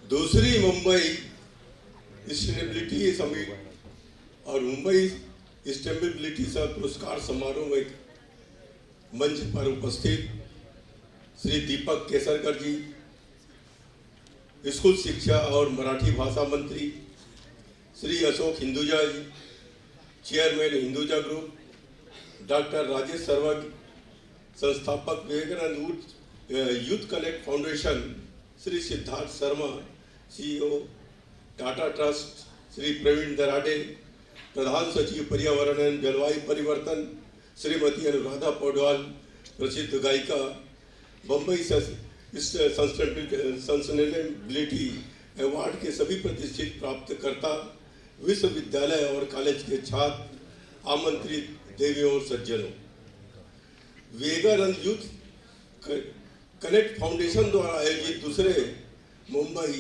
दूसरी Mumbai stability summit और Mumbai stability पुरस्कार समारोह में मंच पर उपस्थित श्री दीपक केसरकर जी, स्कूल शिक्षा और मराठी भाषा मंत्री Shri Ashok Hinduja ji, chairman Hinduja group, doctor Rajesh Sarvagya, संस्थापक Vivekananda youth connect foundation Shri Siddharth Sharma, CEO Tata trust Shri Praveen Darade, प्रधान सचिव पर्यावरण एवं जलवायु परिवर्तन श्रीमती अनुराधा पौडवाल, प्रसिद्ध गायिका, बम्बई सस्टेनेबिलिटी अवार्ड के सभी प्रतिष्ठित प्राप्तकर्ता, विश्वविद्यालय और कॉलेज के छात्र, आमंत्रित देवियों और सज्जनों, विवेकानंद यूथ कनेक्ट फाउंडेशन द्वारा आयोजित दूसरे मुंबई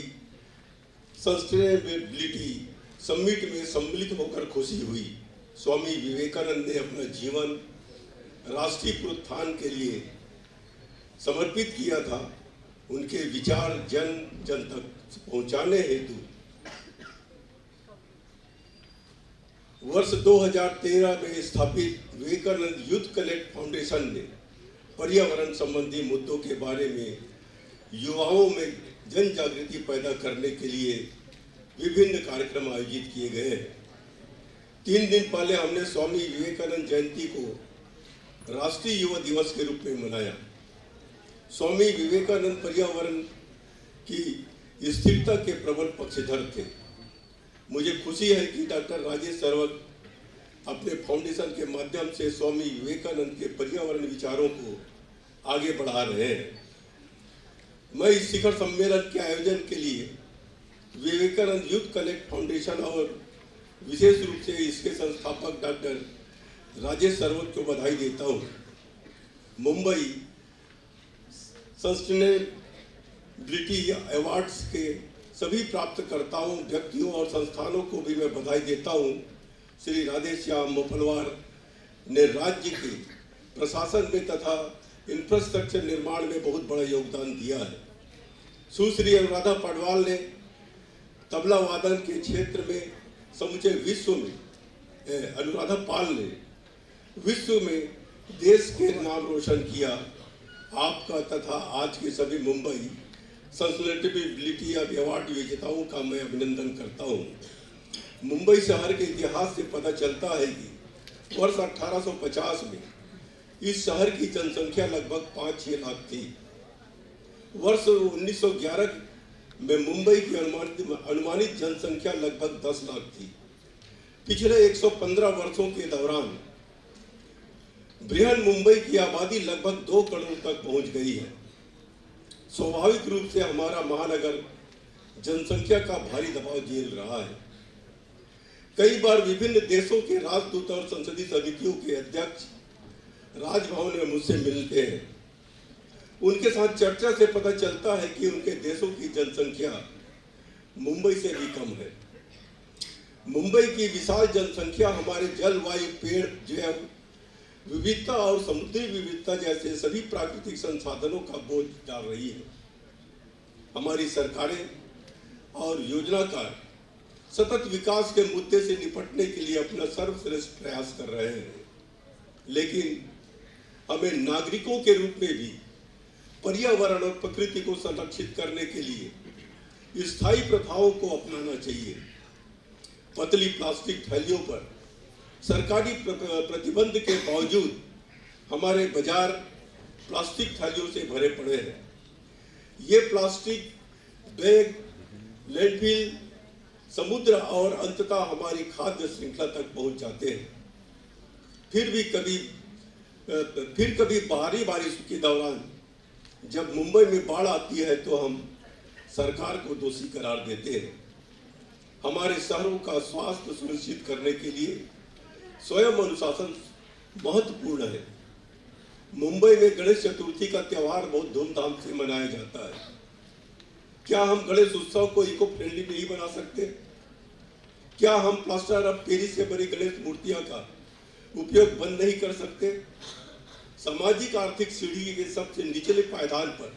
सस्टेनेबिलिटी समिट में सम्मिलित होकर खुशी हुई। स्वामी विवेकानंद ने अपना जीवन राष्ट्रीय उत्थान के लिए समर्पित किया था। उनके विचार जन जन तक पहुंचाने हेतु वर्ष 2013 में स्थापित विवेकानंद यूथ कनेक्ट फाउंडेशन ने पर्यावरण संबंधी मुद्दों के बारे में युवाओं में जन जागृति पैदा करने के लिए विभिन्न कार्यक्रम आयोजित किए गए हैं। 3 दिन पहले हमने स्वामी विवेकानंद जयंती को राष्ट्रीय युवा दिवस के रूप में मनाया। स्वामी विवेकानंद पर्यावरण की स्थिरता के प्रबल पक्षधर थे। मुझे खुशी है कि डॉक्टर राजेश सर्वज्ञ अपने फाउंडेशन के माध्यम से स्वामी विवेकानंद के पर्यावरण विचारों को आगे बढ़ा रहे हैं। मैं इस शिखर सम्मेलन के आयोजन के लिए विवेकानंद यूथ कनेक्ट फाउंडेशन और विशेष रूप से इसके संस्थापक डॉक्टर राजेश सर्वज्ञ को बधाई देता हूँ। मुंबई सस्टेनेबिलिटी अवार्ड्स के सभी प्राप्तकर्ताओं, व्यक्तियों और संस्थानों को भी मैं बधाई देता हूँ। श्री राधेश्याम मोपलवार ने राज्य के प्रशासन में तथा इंफ्रास्ट्रक्चर निर्माण में बहुत बड़ा योगदान दिया है। सुश्री अनुराधा पौडवाल ने तबला वादन के क्षेत्र में समूचे विश्व में, अनुराधा पाल ने विश्व में देश के नाम रोशन किया। आपका तथा आज के सभी मुंबई सस्टेनेबिलिटी अवार्ड विजेताओं का मैं अभिनंदन करता हूँ। मुंबई शहर के इतिहास से पता चलता है कि वर्ष 1850 में इस शहर की जनसंख्या लगभग 5-6 लाख थी। वर्ष 1911 में मुंबई की अनुमानित जनसंख्या लगभग 10 लाख थी। पिछले 115 वर्षों के दौरान बृहन मुंबई की आबादी लगभग 2 करोड़ तक पहुंच गई है। स्वाभाविक रूप से हमारा महानगर जनसंख्या का भारी दबाव झेल रहा है। कई बार विभिन्न देशों के राजदूत और संसदीय समितियों के अध्यक्ष राजभवन में मुझसे मिलते हैं। उनके साथ चर्चा से पता चलता है कि उनके देशों की जनसंख्या मुंबई से भी कम है। मुंबई की विशाल जनसंख्या हमारे जलवायु, पेड़, जैव विविधता और समुद्री विविधता जैसे सभी प्राकृतिक संसाधनों का बोझ डाल रही है। हमारी सरकारें और योजनाकार सतत विकास के मुद्दे से निपटने के लिए अपना सर्वश्रेष्ठ प्रयास कर रहे हैं, लेकिन हमें नागरिकों के रूप में भी पर्यावरण और प्रकृति को संरक्षित करने के लिए स्थायी प्रथाओं को अपनाना चाहिए। पतली प्लास्टिक थैलियों पर सरकारी प्रतिबंध के बावजूद हमारे बाजार प्लास्टिक थैलियों से भरे पड़े हैं। ये प्लास्टिक बैग लैंडफिल, समुद्र और अंततः हमारी खाद्य श्रृंखला तक पहुंच जाते हैं। फिर कभी भारी बारिश के दौरान जब मुंबई में बाढ़ आती है तो हम सरकार को दोषी करार देते हैं। हमारे शहरों का स्वास्थ्य सुनिश्चित करने के लिए स्वयं अनुशासन महत्वपूर्ण है। मुंबई में गणेश चतुर्थी का त्यौहार बहुत धूमधाम से मनाया जाता है। क्या हम गणेश उत्सव को इको फ्रेंडली नहीं बना सकते? क्या हम प्लास्टर ऑफ पेरिस से बनी गणेश मूर्तियां का उपयोग बंद नहीं कर सकते? सामाजिक आर्थिक सीढ़ी के सबसे निचले पायदान पर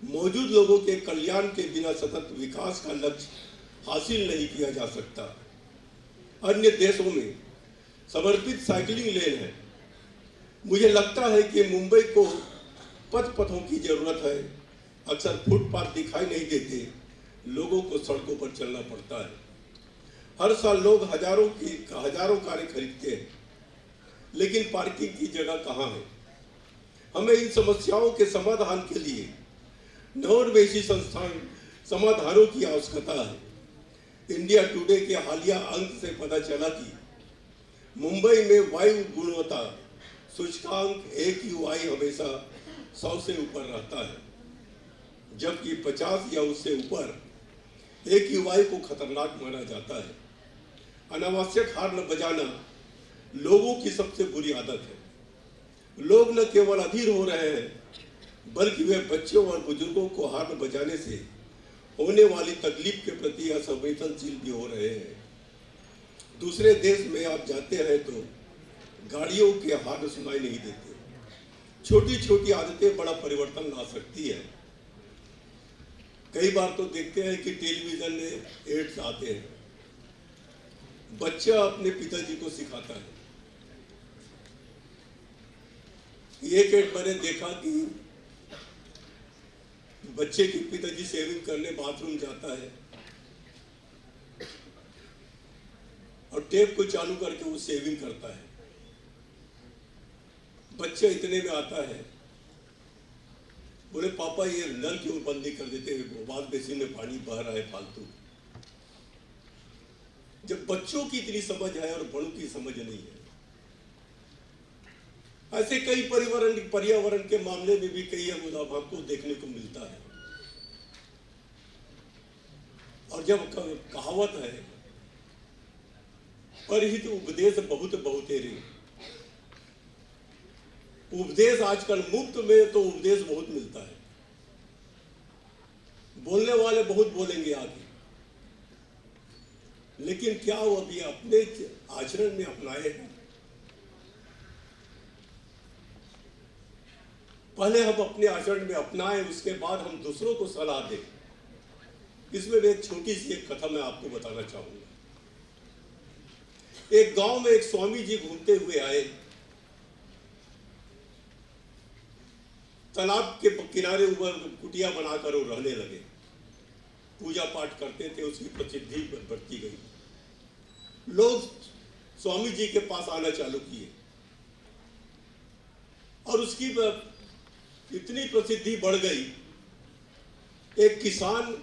मौजूद लोगों के कल्याण के बिना सतत विकास का लक्ष्य हासिल नहीं किया जा सकता। अन्य देशों में समर्पित साइकिलिंग लेन है। मुझे लगता है कि मुंबई को पथों की जरूरत है। अक्सर फुटपाथ दिखाई नहीं देते, लोगों को सड़कों पर चलना पड़ता है। हर साल लोग हजारों कारें खरीदते हैं, लेकिन पार्किंग की जगह कहाँ है? हमें इन समस्याओं के समाधान के लिए नवोन्मेषी समाधानों की आवश्यकता है। इंडिया टुडे के हालिया अंक से पता चला कि मुंबई में वायु गुणवत्ता सूचकांक AQI हमेशा 100 से ऊपर रहता है, जबकि 50 या उससे ऊपर AQI को खतरनाक माना जाता है। अनावश्यक हॉर्न बजाना लोगों की सबसे बुरी आदत है। लोग न केवल अधीर हो रहे हैं, बल्कि वे बच्चों और बुजुर्गों को हॉर्न बजाने से होने वाली तकलीफ के प्रति असंवेदनशील भी हो रहे हैं। दूसरे देश में आप जाते हैं तो गाड़ियों के हॉर्न सुनाई नहीं देते। छोटी छोटी आदतें बड़ा परिवर्तन ला सकती है। कई बार तो देखते हैं कि टेलीविजन में एड्स आते हैं। बच्चा अपने पिताजी को सिखाता है। एक एड मैंने देखा कि बच्चे के पिताजी शेविंग करने बाथरूम जाता है और टेप को चालू करके वो शेविंग करता है। बच्चा इतने में आता है, बोले पापा ये नल क्यों बंद नहीं कर देते, वॉश बेसिन में पानी बह रहा है फालतू। जब बच्चों की इतनी समझ है और बड़ों की समझ नहीं है। ऐसे कई पर्यावरण के मामले में भी कई अमुदाभाव को देखने को मिलता है। और जब कहावत है परहित उपदेश बहुत बहुतेरे, उपदेश आजकल मुफ्त में तो उपदेश बहुत मिलता है। बोलने वाले बहुत बोलेंगे आगे, लेकिन क्या वो अभी अपने आचरण में अपनाए? पहले हम अपने आचरण में अपनाएं, उसके बाद हम दूसरों को सलाह दें। इसमें एक छोटी सी एक कथा मैं आपको बताना चाहूंगा। एक गांव में एक स्वामी जी घूमते हुए आए। तालाब के किनारे ऊपर कुटिया बनाकर वो रहने लगे। पूजा पाठ करते थे, उसकी प्रसिद्धि बढ़ती गई। लोग स्वामी जी के पास आना चालू किए और उसकी इतनी प्रसिद्धि बढ़ गई। एक किसान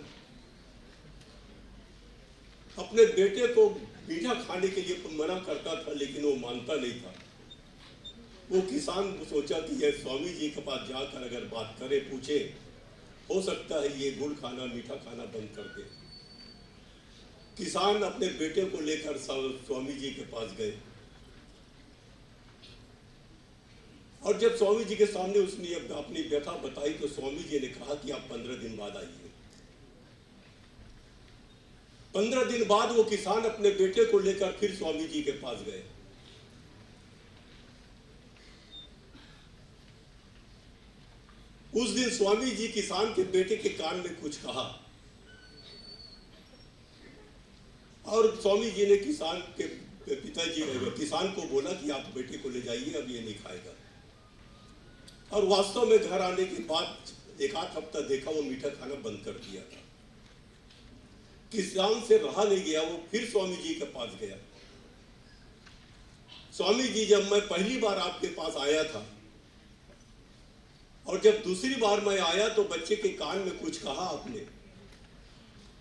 अपने बेटे को मीठा खाने के लिए मना करता था, लेकिन वो मानता नहीं था। वो किसान सोचा कि यह स्वामी जी के पास जाकर अगर बात करे, पूछे, हो सकता है ये गुड़ खाना मीठा खाना बंद कर दे। किसान अपने बेटे को लेकर स्वामी जी के पास गए और जब स्वामी जी के सामने उसने अपनी व्यथा बताई तो स्वामी जी ने कहा कि आप 15 दिन बाद आइए। 15 दिन बाद वो किसान अपने बेटे को लेकर फिर स्वामी जी के पास गए। उस दिन स्वामी जी किसान के बेटे के कान में कुछ कहा और स्वामी जी ने किसान के पिताजी किसान को बोला कि आप बेटे को ले जाइए, अब ये नहीं खाएगा। और वास्तव में घर आने के बाद एक आध हफ्ता देखा वो मीठा खाना बंद कर दिया था। किसान से रहा नहीं गया, वो फिर स्वामी जी के पास गया। स्वामी जी, जब मैं पहली बार आपके पास आया था और जब दूसरी बार मैं आया तो बच्चे के कान में कुछ कहा आपने।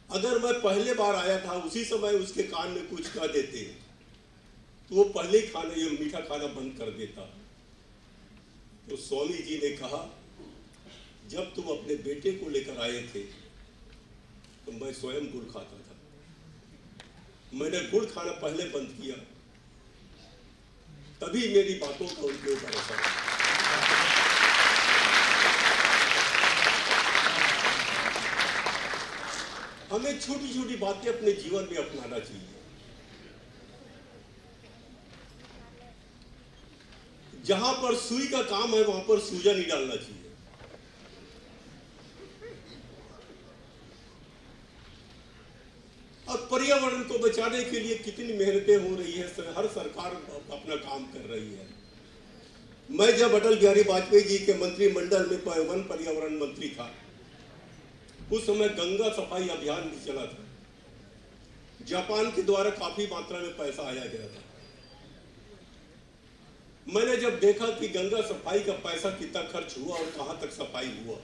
अगर मैं पहले बार आया था उसी समय उसके कान में कुछ कह देते तो वो पहले खाना ये मीठा खाना बंद कर देता। तो स्वामी जी ने कहा, जब तुम अपने बेटे को लेकर आए थे तो मैं स्वयं गुड़ खाता था। मैंने गुड़ खाना पहले बंद किया, तभी मेरी बातों का उनके ऊपर असर है। हमें छोटी छोटी बातें अपने जीवन में अपनाना चाहिए। जहां पर सुई का काम है वहां पर सूजा नहीं डालना चाहिए। पर्यावरण को बचाने के लिए कितनी मेहनतें हो रही है, हर सरकार अपना काम कर रही है। मैं जब अटल बिहारी वाजपेयी जी के मंत्रिमंडल में वन पर्यावरण मंत्री था, उस समय गंगा सफाई अभियान भी चला था। जापान के द्वारा काफी मात्रा में पैसा आया गया था। मैंने जब देखा कि गंगा सफाई का पैसा कितना खर्च हुआ और कहां तक सफाई हुआ,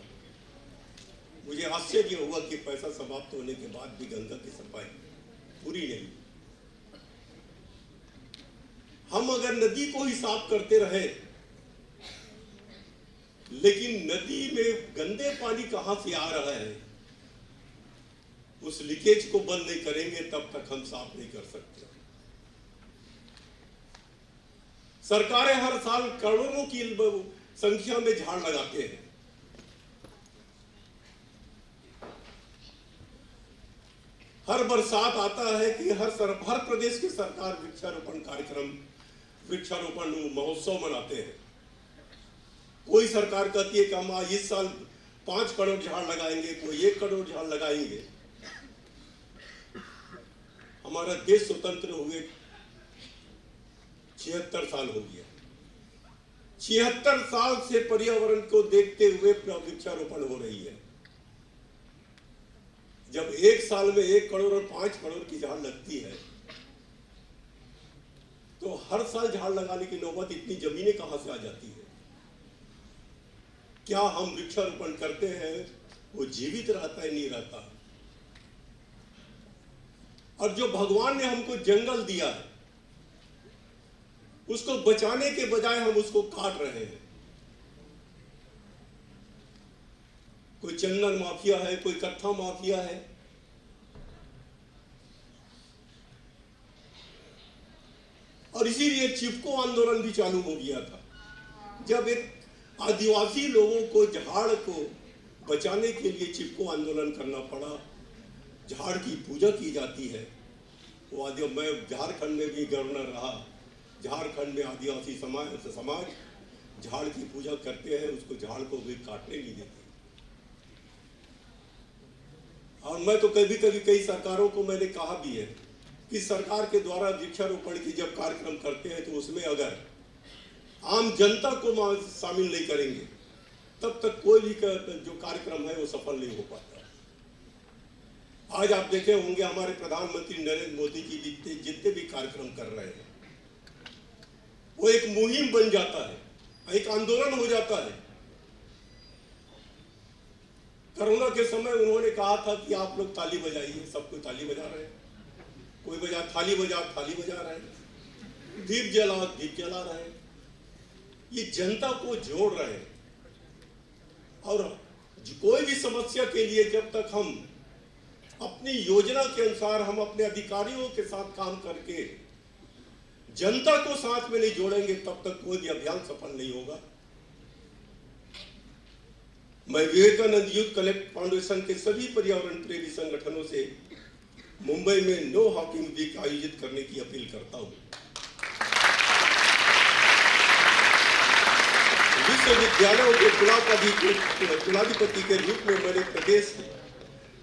मुझे आश्चर्य हुआ कि पैसा समाप्त होने के बाद भी गंगा की सफाई पूरी नहीं। हम अगर नदी को ही साफ करते रहे, लेकिन नदी में गंदे पानी कहां से आ रहा है, उस लीकेज को बंद नहीं करेंगे तब तक हम साफ नहीं कर सकते। सरकारें हर साल करोड़ों की संख्या में झाड़ लगाते हैं। हर बरसात आता है कि हर प्रदेश की सरकार वृक्षारोपण कार्यक्रम, वृक्षारोपण महोत्सव मनाते हैं। कोई सरकार कहती है कि हम इस साल 5 करोड़ झाड़ लगाएंगे, कोई 1 करोड़ झाड़ लगाएंगे। हमारा देश स्वतंत्र हुए 76 साल हो गया। 76 साल से पर्यावरण को देखते हुए वृक्षारोपण हो रही है। जब एक साल में 1 करोड़ और 5 करोड़ की झाड़ लगती है, तो हर साल झाड़ लगाने की नौबत इतनी जमीनें कहां से आ जाती है? क्या हम वृक्षारोपण करते हैं, वो जीवित रहता है नहीं रहता? और जो भगवान ने हमको जंगल दिया है, उसको बचाने के बजाय हम उसको काट रहे हैं। कोई चंदन माफिया है, कोई कत्था माफिया है। और इसीलिए चिपको आंदोलन भी चालू हो गया था। जब एक आदिवासी लोगों को झाड़ को बचाने के लिए चिपको आंदोलन करना पड़ा, झाड़ की पूजा की जाती है। वो मैं झारखंड में भी गवर्नर रहा। झारखंड में आदिवासी समाज झाड़ की पूजा करते हैं, उसको झाड़ को भी काटने नहीं देते। और मैं तो कभी कभी कई सरकारों को मैंने कहा भी है कि सरकार के द्वारा वृक्षारोपण की जब कार्यक्रम करते हैं, तो उसमें अगर आम जनता को शामिल नहीं करेंगे, तब तक कोई भी जो कार्यक्रम है वो सफल नहीं हो पाता। आज आप देखे होंगे हमारे प्रधानमंत्री नरेंद्र मोदी जी जितने भी कार्यक्रम कर रहे हैं, वो एक मुहिम बन जाता है, एक आंदोलन हो जाता है। कोरोना के समय उन्होंने कहा था कि आप लोग ताली बजाइए, सब कोई ताली बजा रहे हैं। कोई बजा थाली बजा रहे हैं, दीप जला रहे हैं। ये जनता को जोड़ रहे हैं। और कोई भी समस्या के लिए जब तक हम अपनी योजना के अनुसार, हम अपने अधिकारियों के साथ काम करके जनता को साथ में नहीं जोड़ेंगे, तब तक कोई भी अभियान सफल नहीं होगा। मैं विवेकानंद यूथ कलेक्ट फाउंडेशन के सभी पर्यावरण प्रेमी संगठनों से मुंबई में नो हॉकिंग वीक आयोजित करने की अपील करता हूं। विश्वविद्यालयों के कुलाधिपति के रूप में मैंने प्रदेश के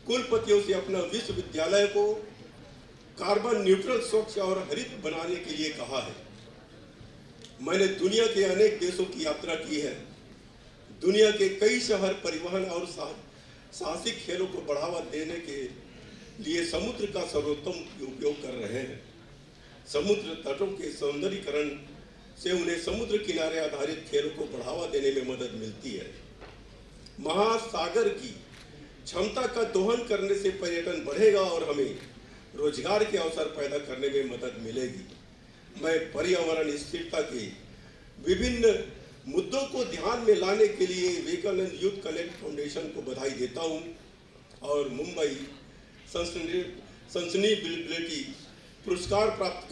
कुलपतियों से अपना विश्वविद्यालय को कार्बन न्यूट्रल, स्वच्छ और हरित बनाने के लिए कहा है। मैंने दुनिया के अनेक देशों की यात्रा की है। दुनिया के कई शहर परिवहन और साहसिक खेलों को बढ़ावा देने के लिए समुद्र का सर्वोत्तम उपयोग कर रहे हैं। समुद्र तटों के सौंदर्यीकरण से उन्हें समुद्र किनारे आधारित खेलों को बढ़ावा देने में मदद मिलती है। महासागर की क्षमता का दोहन करने से पर्यटन बढ़ेगा और हमें रोजगार के अवसर पैदा करने में मदद मिलेगी। मैं पर्यावरण स्थिरता के विभिन्न मुद्दों को ध्यान में लाने के लिए विवेकानंद यूथ कलेक्ट फाउंडेशन को बधाई देता हूं और मुंबई सस्टेनेबिलिटी पुरस्कार प्राप्त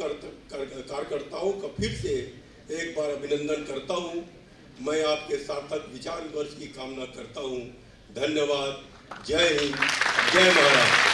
कार्यकर्ताओं का फिर से एक बार अभिनंदन करता हूं। मैं आपके सार्थक विचार विमर्श की कामना करता हूं। धन्यवाद। जय हिंद, जय महाराष्ट्र।